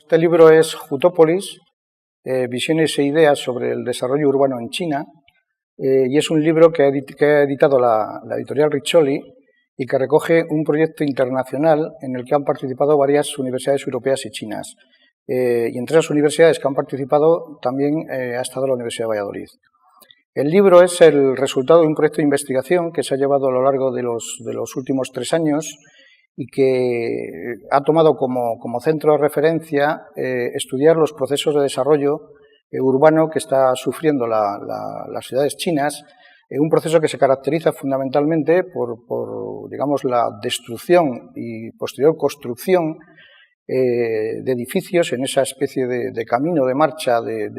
Este libro es Jutópolis, visiones e ideas sobre el desarrollo urbano en China, y es un libro que ha editado la editorial Riccioli y que recoge un proyecto internacional en el que han participado varias universidades europeas y chinas. Y entre esas universidades que han participado también ha estado la Universidad de Valladolid. El libro es el resultado de un proyecto de investigación que se ha llevado a lo largo de los últimos 3 años y que ha tomado como centro de referencia estudiar los procesos de desarrollo urbano que está sufriendo las ciudades chinas, un proceso que se caracteriza fundamentalmente por digamos, la destrucción y posterior construcción de edificios en esa especie de camino de marcha de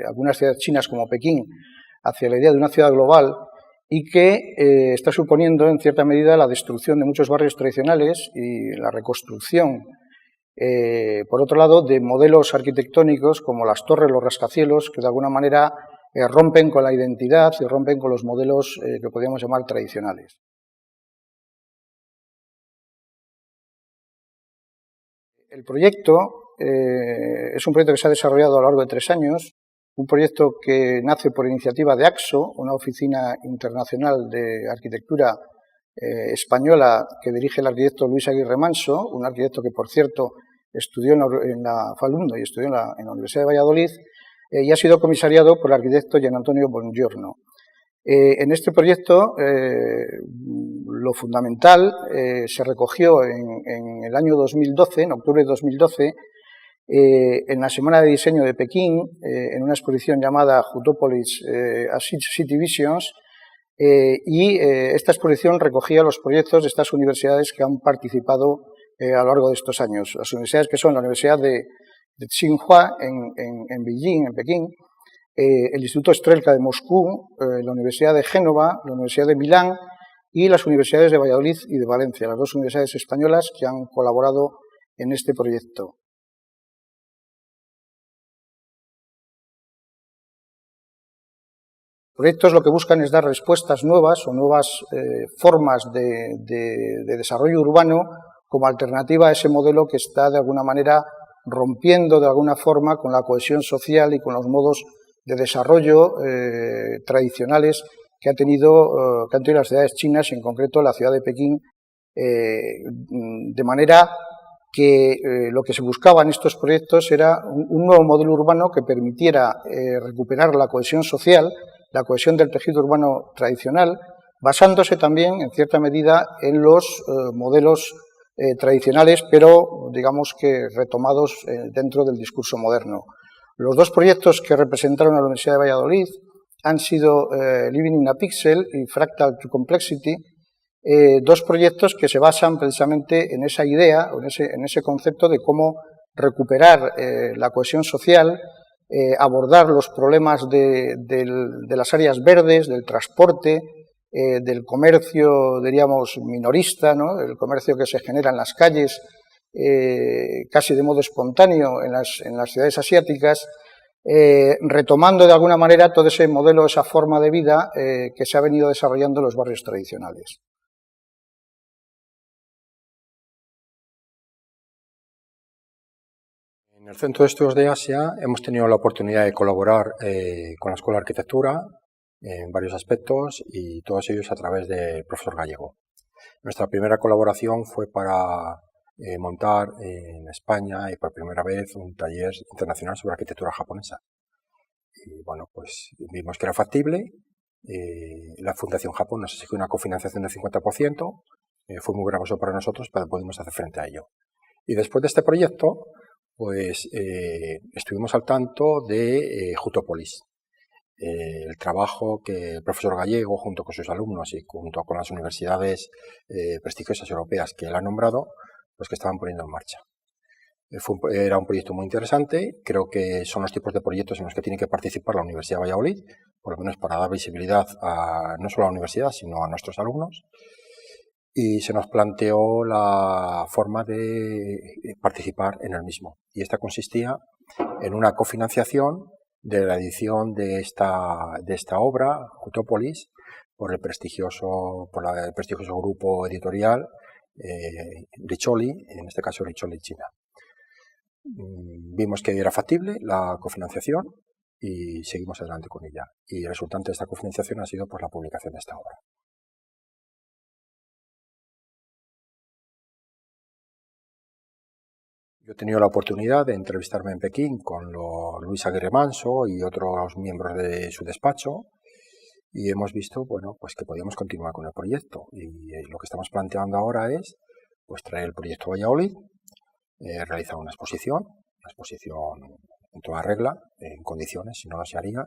algunas ciudades chinas como Pekín hacia la idea de una ciudad global, y que está suponiendo en cierta medida la destrucción de muchos barrios tradicionales y la reconstrucción, por otro lado, de modelos arquitectónicos como las torres, los rascacielos, que de alguna manera rompen con la identidad y rompen con los modelos que podríamos llamar tradicionales. El proyecto es un proyecto que se ha desarrollado a lo largo de 3 años, un proyecto que nace por iniciativa de AXO, una oficina internacional de arquitectura española que dirige el arquitecto Luis Aguirre Manso, un arquitecto que, por cierto, estudió fue alumno y estudió en la Universidad de Valladolid, y ha sido comisariado por el arquitecto Gian Antonio Bongiorno. En este proyecto, lo fundamental se recogió en el año 2012, en octubre de 2012, en la Semana de Diseño de Pekín, en una exposición llamada Jutópolis a City Visions, y esta exposición recogía los proyectos de estas universidades que han participado a lo largo de estos años. Las universidades que son la Universidad de Tsinghua en Beijing, en Pekín, el Instituto Strelka de Moscú, la Universidad de Génova, la Universidad de Milán y las universidades de Valladolid y de Valencia, las 2 universidades españolas que han colaborado en este proyecto. Los proyectos lo que buscan es dar respuestas nuevas o nuevas formas de desarrollo urbano como alternativa a ese modelo que está de alguna manera rompiendo de alguna forma con la cohesión social y con los modos de desarrollo tradicionales que han tenido las ciudades chinas y en concreto la ciudad de Pekín, de manera que lo que se buscaba en estos proyectos era un nuevo modelo urbano que permitiera recuperar la cohesión social, la cohesión del tejido urbano tradicional, basándose también, en cierta medida, en los modelos tradicionales, pero digamos que retomados dentro del discurso moderno. Los 2 proyectos que representaron a la Universidad de Valladolid han sido Living in a Pixel y Fractal to Complexity, 2 proyectos que se basan precisamente en esa idea, en ese concepto de cómo recuperar la cohesión social, abordar los problemas de las áreas verdes, del transporte, del comercio, diríamos, minorista, ¿no? El comercio que se genera en las calles, casi de modo espontáneo en las ciudades asiáticas, retomando de alguna manera todo ese modelo, esa forma de vida que se ha venido desarrollando en los barrios tradicionales. En el Centro de Estudios de Asia hemos tenido la oportunidad de colaborar con la Escuela de Arquitectura en varios aspectos y todos ellos a través del profesor Gallego. Nuestra primera colaboración fue para montar en España y por primera vez un taller internacional sobre arquitectura japonesa. Y bueno, pues vimos que era factible. La Fundación Japón nos exigió una cofinanciación del 50%. Fue muy gravoso para nosotros, pero pudimos hacer frente a ello. Y después de este proyecto, pues estuvimos al tanto de Jutópolis, el trabajo que el profesor Gallego, junto con sus alumnos y junto con las universidades prestigiosas europeas que él ha nombrado, pues que estaban poniendo en marcha. Era un proyecto muy interesante, creo que son los tipos de proyectos en los que tiene que participar la Universidad de Valladolid, por lo menos para dar visibilidad no solo a la universidad, sino a nuestros alumnos. Y se nos planteó la forma de participar en el mismo. Y esta consistía en una cofinanciación de la edición de esta obra, Jutópolis, por el prestigioso grupo editorial Riccioli, en este caso Riccioli China. Vimos que era factible la cofinanciación y seguimos adelante con ella. Y el resultante de esta cofinanciación ha sido la publicación de esta obra. Yo he tenido la oportunidad de entrevistarme en Pekín con Luis Aguirre Manso y otros miembros de su despacho y hemos visto pues que podíamos continuar con el proyecto. Y lo que estamos planteando ahora es traer el proyecto a Valladolid, realizar una exposición en toda regla, en condiciones, si no, no se haría.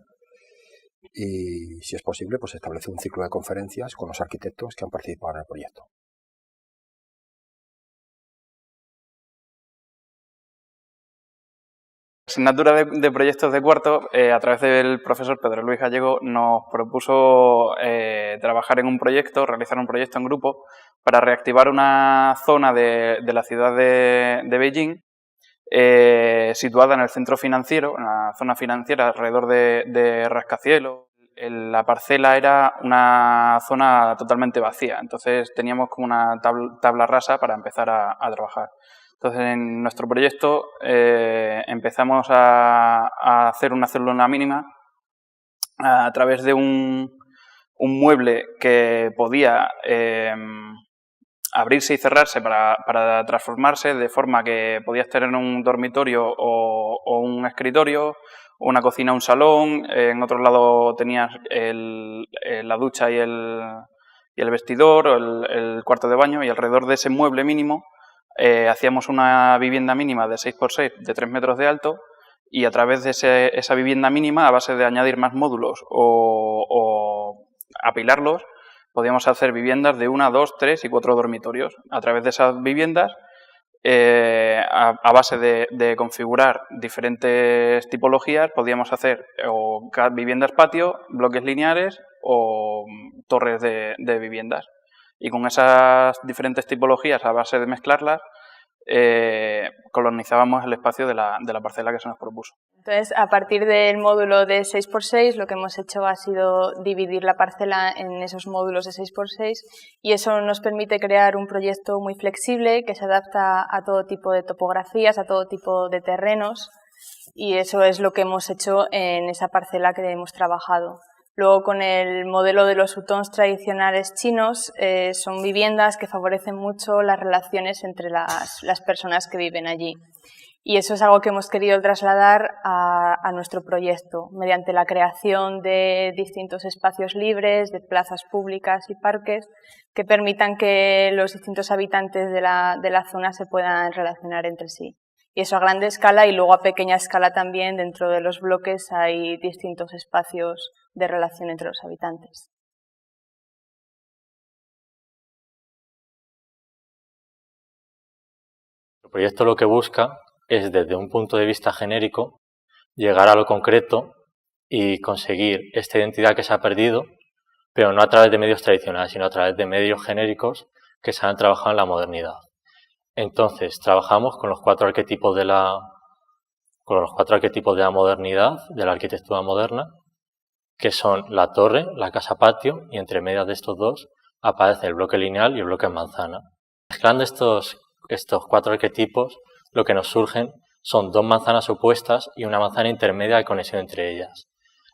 Y si es posible, establecer un ciclo de conferencias con los arquitectos que han participado en el proyecto. La asignatura de proyectos de cuarto, a través del profesor Pedro Luis Gallego, nos propuso trabajar en un proyecto, realizar un proyecto en grupo para reactivar una zona de la ciudad de Beijing, situada en el centro financiero, en la zona financiera alrededor de rascacielos. La parcela era una zona totalmente vacía, entonces teníamos como una tabla rasa para empezar a trabajar. Entonces, en nuestro proyecto empezamos a hacer una célula mínima a través de un mueble que podía abrirse y cerrarse para transformarse, de forma que podías tener un dormitorio o un escritorio, una cocina, un salón, en otro lado tenías la ducha y el vestidor, o el cuarto de baño, y alrededor de ese mueble mínimo hacíamos una vivienda mínima de 6x6 de 3 metros de alto, y a través de esa vivienda mínima, a base de añadir más módulos o apilarlos, podíamos hacer viviendas de 1, 2, 3 y 4 dormitorios. A través de esas viviendas, a base de configurar diferentes tipologías, podíamos hacer o viviendas patio, bloques lineares o torres de viviendas. Y con esas diferentes tipologías, a base de mezclarlas, colonizábamos el espacio de la parcela que se nos propuso. Entonces, a partir del módulo de 6x6, lo que hemos hecho ha sido dividir la parcela en esos módulos de 6x6, y eso nos permite crear un proyecto muy flexible que se adapta a todo tipo de topografías, a todo tipo de terrenos, y eso es lo que hemos hecho en esa parcela que hemos trabajado. Luego, con el modelo de los hutongs tradicionales chinos, son viviendas que favorecen mucho las relaciones entre las personas que viven allí. Y eso es algo que hemos querido trasladar a nuestro proyecto, mediante la creación de distintos espacios libres, de plazas públicas y parques, que permitan que los distintos habitantes de la zona se puedan relacionar entre sí. Y eso a grande escala, y luego a pequeña escala también, dentro de los bloques hay distintos espacios de relación entre los habitantes. El proyecto lo que busca es, desde un punto de vista genérico, llegar a lo concreto y conseguir esta identidad que se ha perdido, pero no a través de medios tradicionales, sino a través de medios genéricos que se han trabajado en la modernidad. Entonces, trabajamos con los 4 arquetipos de la modernidad, de la arquitectura moderna, que son la torre, la casa-patio, y entre medias de estos dos aparece el bloque lineal y el bloque en manzana. Mezclando estos 4 arquetipos, lo que nos surgen son 2 manzanas opuestas y una manzana intermedia de conexión entre ellas.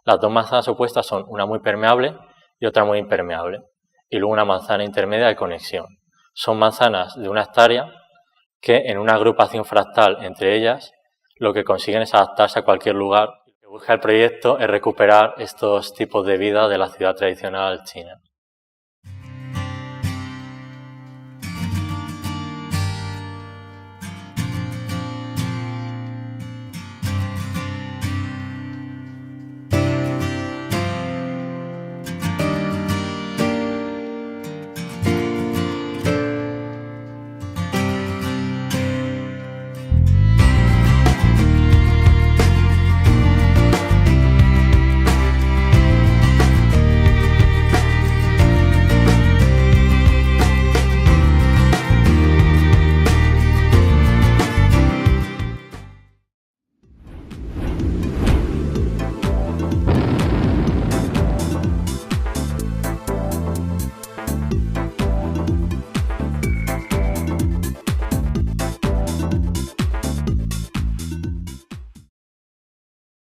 Las 2 manzanas opuestas son una muy permeable y otra muy impermeable, y luego una manzana intermedia de conexión. Son manzanas de 1 hectárea que, en una agrupación fractal entre ellas, lo que consiguen es adaptarse a cualquier lugar. Lo que busca el proyecto es recuperar estos tipos de vida de la ciudad tradicional china.